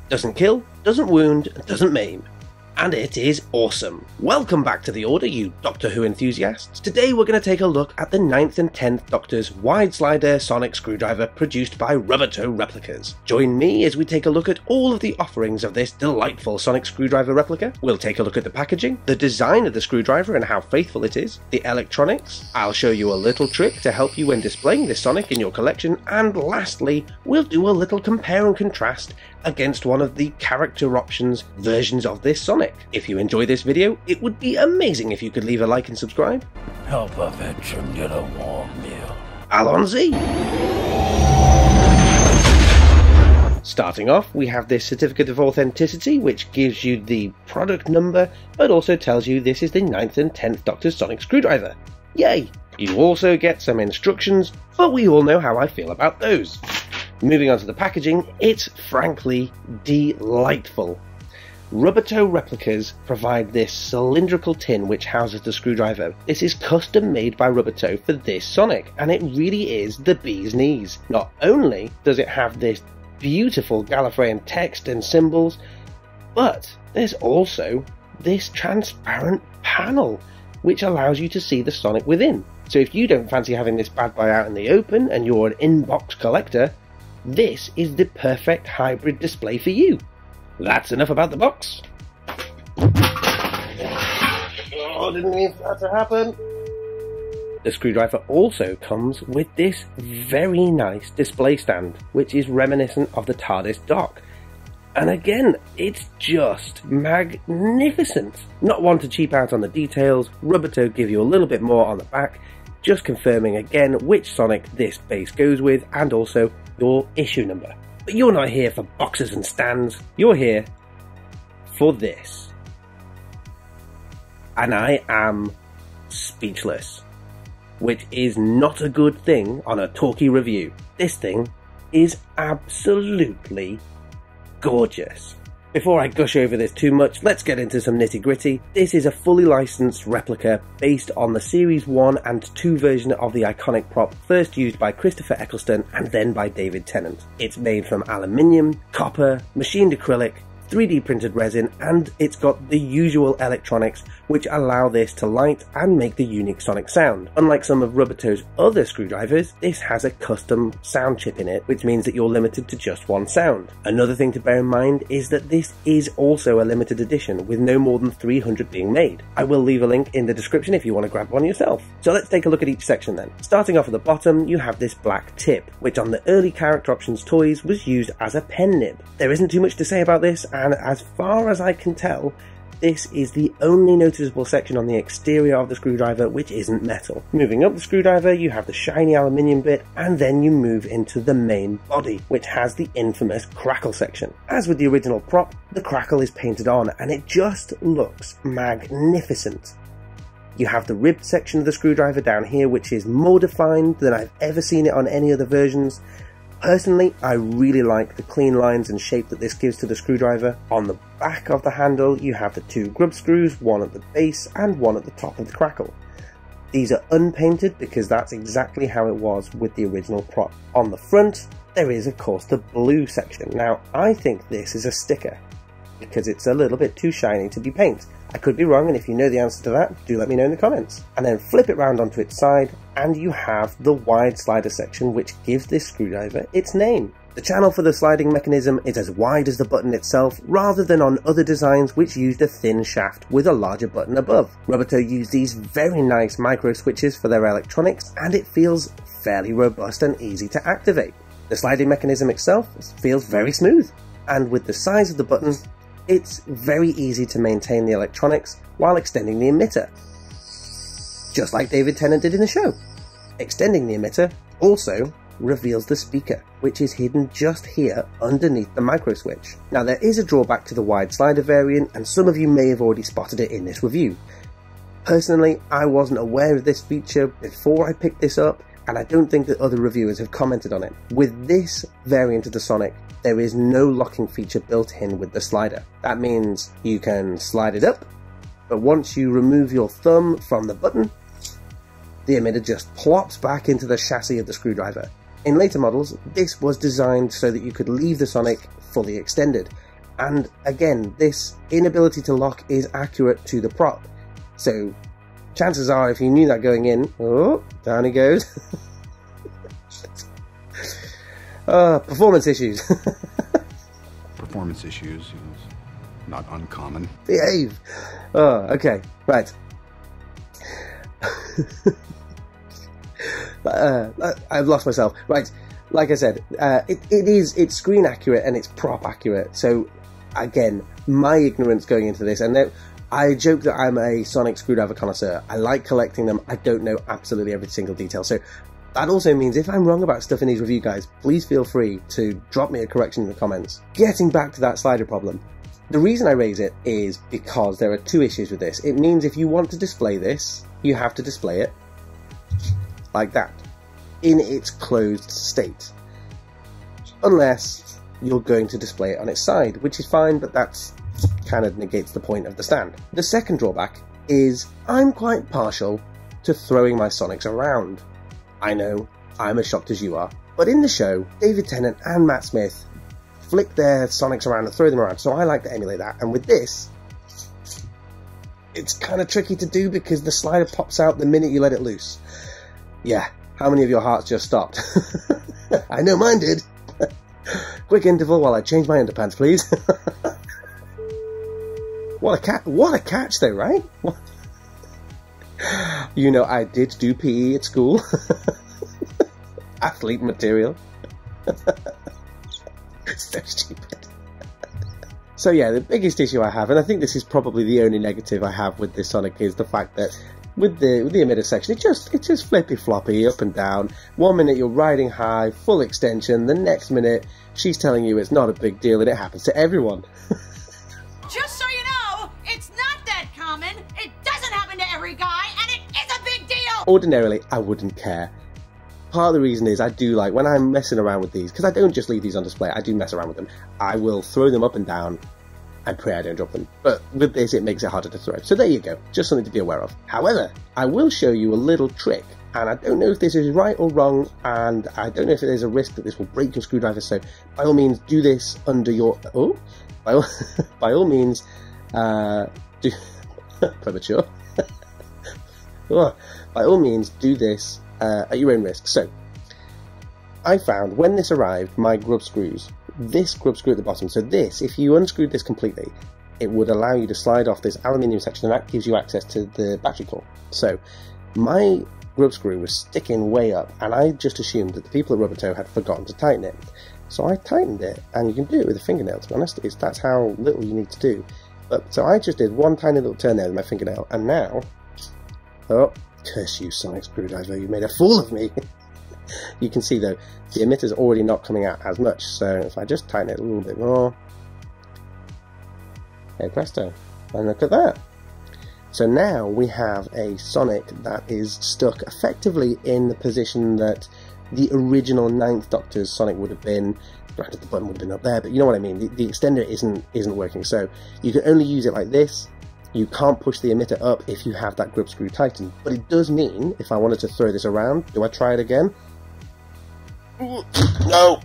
Doesn't kill, doesn't wound, doesn't maim. And it is awesome. Welcome back to the Order, you Doctor Who enthusiasts. Today we're going to take a look at the 9th and 10th Doctor's wide slider sonic screwdriver produced by Rubbertoe Replicas. Join me as we take a look at all of the offerings of this delightful sonic screwdriver replica. We'll take a look at the packaging, the design of the screwdriver and how faithful it is, the electronics, I'll show you a little trick to help you when displaying this sonic in your collection, and lastly, we'll do a little compare and contrast against one of the character options versions of this sonic. If you enjoy this video, it would be amazing if you could leave a like and subscribe. Help a veteran get a warm meal. Alonzi! Starting off, we have this certificate of authenticity, which gives you the product number, but also tells you this is the 9th and 10th Doctor's sonic screwdriver. Yay! You also get some instructions, but we all know how I feel about those. Moving on to the packaging, it's frankly delightful. Rubbertoe Replicas provide this cylindrical tin which houses the screwdriver. This is custom made by Rubbertoe for this sonic, and it really is the bee's knees. Not only does it have this beautiful Gallifreyan text and symbols, but there's also this transparent panel which allows you to see the sonic within. So if you don't fancy having this bad boy out in the open and you're an in-box collector, this is the perfect hybrid display for you. That's enough about the box. Oh, didn't mean for that to happen. The screwdriver also comes with this very nice display stand, which is reminiscent of the Tardis dock. And again, it's just magnificent. Not one to cheap out on the details, Rubbertoe give you a little bit more on the back, just confirming again which sonic this base goes with and also your issue number. But you're not here for boxes and stands, you're here for this. And I am speechless, which is not a good thing on a talky review. This thing is absolutely gorgeous. Before I gush over this too much, let's get into some nitty gritty. This is a fully licensed replica based on the Series 1 and 2 version of the iconic prop first used by Christopher Eccleston and then by David Tennant. It's made from aluminium, copper, machined acrylic, 3D printed resin, and it's got the usual electronics which allow this to light and make the unique sonic sound. Unlike some of Rubbertoe's other screwdrivers, this has a custom sound chip in it, which means that you're limited to just one sound. Another thing to bear in mind is that this is also a limited edition with no more than 300 being made. I will leave a link in the description if you want to grab one yourself. So let's take a look at each section then. Starting off at the bottom, you have this black tip, which on the early character options toys was used as a pen nib. There isn't too much to say about this, and as far as I can tell, this is the only noticeable section on the exterior of the screwdriver which isn't metal. Moving up the screwdriver, you have the shiny aluminium bit, and then you move into the main body, which has the infamous crackle section. As with the original prop, the crackle is painted on, and it just looks magnificent. You have the ribbed section of the screwdriver down here, which is more defined than I've ever seen it on any other versions. Personally, I really like the clean lines and shape that this gives to the screwdriver. On the back of the handle, you have the two grub screws, one at the base and one at the top of the crackle. These are unpainted because that's exactly how it was with the original prop. On the front, there is of course the blue section. Now, I think this is a sticker because it's a little bit too shiny to be paint. I could be wrong, and if you know the answer to that, do let me know in the comments. And then flip it round onto its side, and you have the wide slider section which gives this screwdriver its name. The channel for the sliding mechanism is as wide as the button itself, rather than on other designs which used a thin shaft with a larger button above. Rubbertoe used these very nice micro switches for their electronics, and it feels fairly robust and easy to activate. The sliding mechanism itself feels very smooth, and with the size of the button, it's very easy to maintain the electronics while extending the emitter, just like David Tennant did in the show. Extending the emitter also reveals the speaker, which is hidden just here underneath the micro switch. Now, there is a drawback to the wide slider variant, and some of you may have already spotted it in this review. Personally, I wasn't aware of this feature before I picked this up, and I don't think that other reviewers have commented on it. With this variant of the Sonic, there is no locking feature built in with the slider. That means you can slide it up, but once you remove your thumb from the button, the emitter just plops back into the chassis of the screwdriver. In later models, this was designed so that you could leave the Sonic fully extended, And again, this inability to lock is accurate to the prop. So chances are, if you knew that going in, oh, down he goes. Performance issues. Performance issues is not uncommon. Behave. Oh, okay, right. I've lost myself. Right, like I said, it's screen accurate and it's prop accurate. So again, my ignorance going into this, and I joke that I'm a sonic screwdriver connoisseur. I like collecting them. I don't know absolutely every single detail. So that also means if I'm wrong about stuff in these review guides, please feel free to drop me a correction in the comments. Getting back to that slider problem. The reason I raise it is because there are two issues with this. It means if you want to display this, you have to display it like that, in its closed state. Unless you're going to display it on its side, which is fine, but that's kind of negates the point of the stand. The second drawback is I'm quite partial to throwing my Sonics around. I know, I'm as shocked as you are. But in the show, David Tennant and Matt Smith flick their Sonics around and throw them around, so I like to emulate that. And with this, it's kind of tricky to do because the slider pops out the minute you let it loose. Yeah, how many of your hearts just stopped? I know mine did. Quick interval while I change my underpants, please. What a catch though, right? You know, I did do PE at school. Athlete material. So stupid. So yeah, the biggest issue I have, and I think this is probably the only negative I have with this Sonic, is the fact that with the emitter section, it's just flippy floppy up and down. 1 minute you're riding high, full extension, the next minute she's telling you it's not a big deal and it happens to everyone. Just so you know, it's not that common, it doesn't happen to every guy, and it is a big deal! Ordinarily, I wouldn't care. Part of the reason is I do like, when I'm messing around with these, because I don't just leave these on display, I do mess around with them. I will throw them up and down and pray I don't drop them. But with this, it makes it harder to throw. So there you go, just something to be aware of. However, I will show you a little trick, and I don't know if this is right or wrong, and I don't know if there's a risk that this will break your screwdriver, so by all means do this under your... Oh, by all means, do... premature. By all means, do this at your own risk. So, I found when this arrived, my grub screws, this grub screw at the bottom, so this, if you unscrewed this completely, it would allow you to slide off this aluminium section, and that gives you access to the battery core. So, my grub screw was sticking way up, and I just assumed that the people at Rubbertoe had forgotten to tighten it. So I tightened it, and you can do it with a fingernail, to be honest. That's how little you need to do. But so I just did one tiny little turn there with my fingernail, and now... Oh, curse you, sonic screwdriver, you made a fool of me! You can see though, the emitter's already not coming out as much, so if I just tighten it a little bit more... Hey presto, and look at that! So now we have a Sonic that is stuck effectively in the position that the original 9th Doctor's Sonic would have been. Granted, the button would have been up there, but you know what I mean. The extender isn't working, so you can only use it like this. You can't push the emitter up if you have that grip screw tightened. But it does mean, if I wanted to throw this around, do I try it again? No!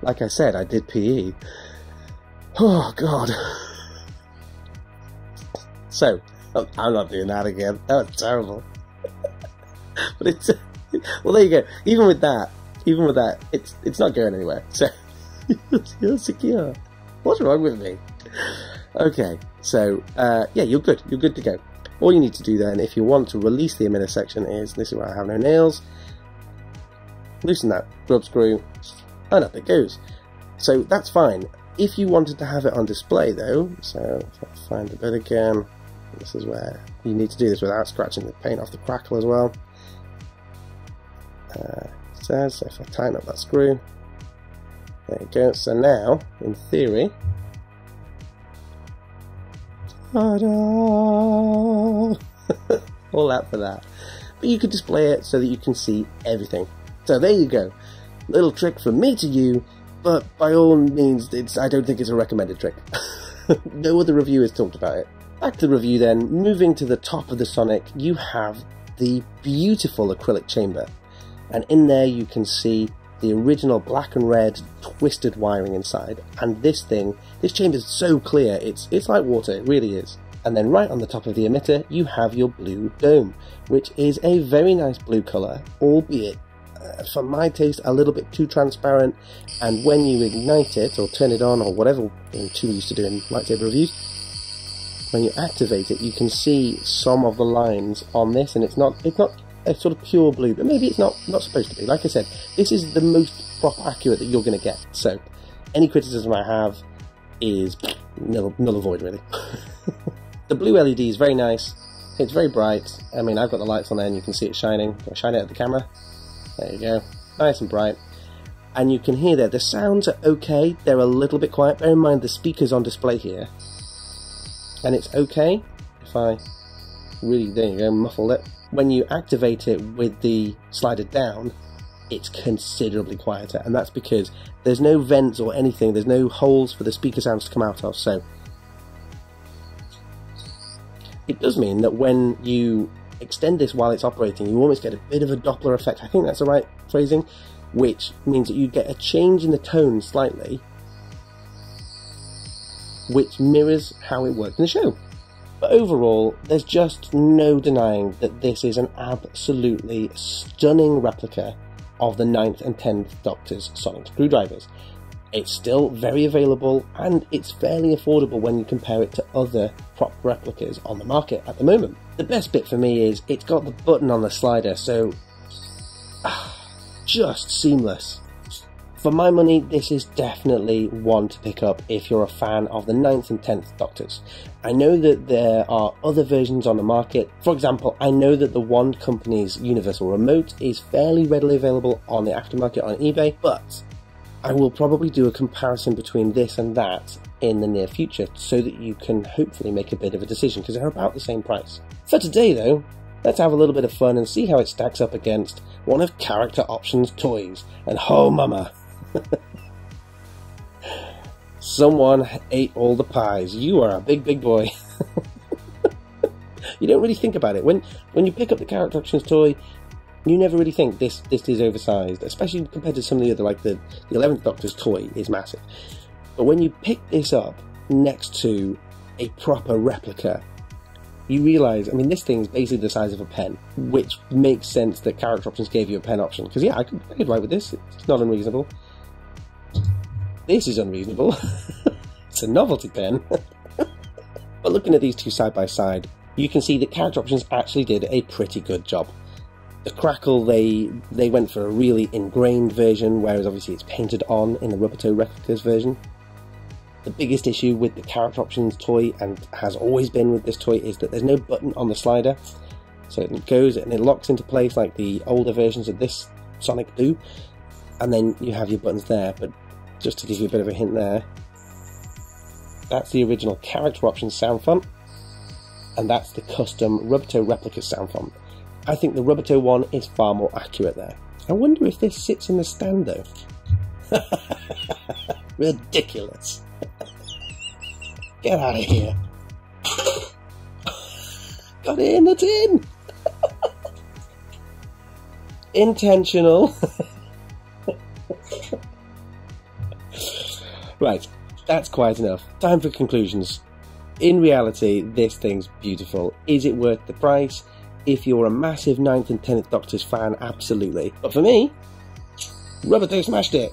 Like I said, I did PE. Oh, God. So, I'm not doing that again. That was terrible. But it's... Well, there you go. Even with that, it's not going anywhere. So, you're secure. What's wrong with me? Okay, so, yeah, you're good. You're good to go. All you need to do then, if you want to release the emitter section, is, this is where I have no nails, loosen that grub screw, and up it goes. So, that's fine. If you wanted to have it on display though, so if I find the bit again, this is where you need to do this without scratching the paint off the crackle as well. So if I tighten up that screw, there you go. So now, in theory, ta-da! All that for that. But you could display it so that you can see everything. So there you go. Little trick from me to you. But by all means, I don't think it's a recommended trick. No other reviewers talked about it. Back to the review then. Moving to the top of the Sonic, you have the beautiful acrylic chamber. And in there you can see the original black and red twisted wiring inside, and this chamber is so clear, it's like water, it really is. And then right on the top of the emitter, you have your blue dome, which is a very nice blue colour, albeit, for my taste, a little bit too transparent. And when you ignite it, or turn it on, or whatever we used to do in lightsaber reviews, when you activate it, you can see some of the lines on this, and it's not a sort of pure blue, but maybe it's not supposed to be. Like I said, this is the most proper accurate that you're going to get. So any criticism I have is null and void, really. The blue LED is very nice. It's very bright. I mean, I've got the lights on there and you can see it shining. I'll shine it at the camera. There you go. Nice and bright. And you can hear there, the sounds are okay. They're a little bit quiet. Bear in mind the speaker's on display here. And it's okay if I really, there you go, muffled it. When you activate it with the slider down, it's considerably quieter. And that's because there's no vents or anything. There's no holes for the speaker sounds to come out of. So it does mean that when you extend this while it's operating, you almost get a bit of a Doppler effect. I think that's the right phrasing, which means that you get a change in the tone slightly, which mirrors how it worked in the show. But overall, there's just no denying that this is an absolutely stunning replica of the 9th and 10th Doctor's sonic screwdrivers. It's still very available, and it's fairly affordable when you compare it to other prop replicas on the market at the moment. The best bit for me is it's got the button on the slider, so just seamless. For my money, this is definitely one to pick up if you're a fan of the 9th and 10th Doctors. I know that there are other versions on the market. For example, I know that the Wand Company's Universal Remote is fairly readily available on the aftermarket on eBay, but I will probably do a comparison between this and that in the near future so that you can hopefully make a bit of a decision, because they're about the same price. For today though, let's have a little bit of fun and see how it stacks up against one of Character Options' toys. And oh mama, someone ate all the pies. You are a big boy. You don't really think about it. When you pick up the Character Options toy, you never really think this is oversized, especially compared to some of the other, like the 11th Doctor's toy is massive. But when you pick this up next to a proper replica, you realise, I mean, this thing's basically the size of a pen, which makes sense that Character Options gave you a pen option. Because yeah, I could write with this, it's not unreasonable. This is unreasonable. It's a novelty pen. But looking at these two side by side, you can see that Character Options actually did a pretty good job. The crackle, they went for a really ingrained version, whereas obviously it's painted on in the Rubbertoe Replicas version. The biggest issue with the Character Options toy, and has always been with this toy, is that there's no button on the slider. So it goes and it locks into place like the older versions of this Sonic do, and then you have your buttons there. But just to give you a bit of a hint there, that's the original Character Options sound font, and that's the custom Rubbertoe Replicas sound font. I think the Rubbertoe one is far more accurate there. I wonder if this sits in the stand though. Ridiculous. Get out of here. Got it in the tin. Intentional. Right, that's quite enough. Time for conclusions. In reality, this thing's beautiful. Is it worth the price? If you're a massive 9th and 10th Doctors fan, absolutely. But for me, Rubbertoe smashed it.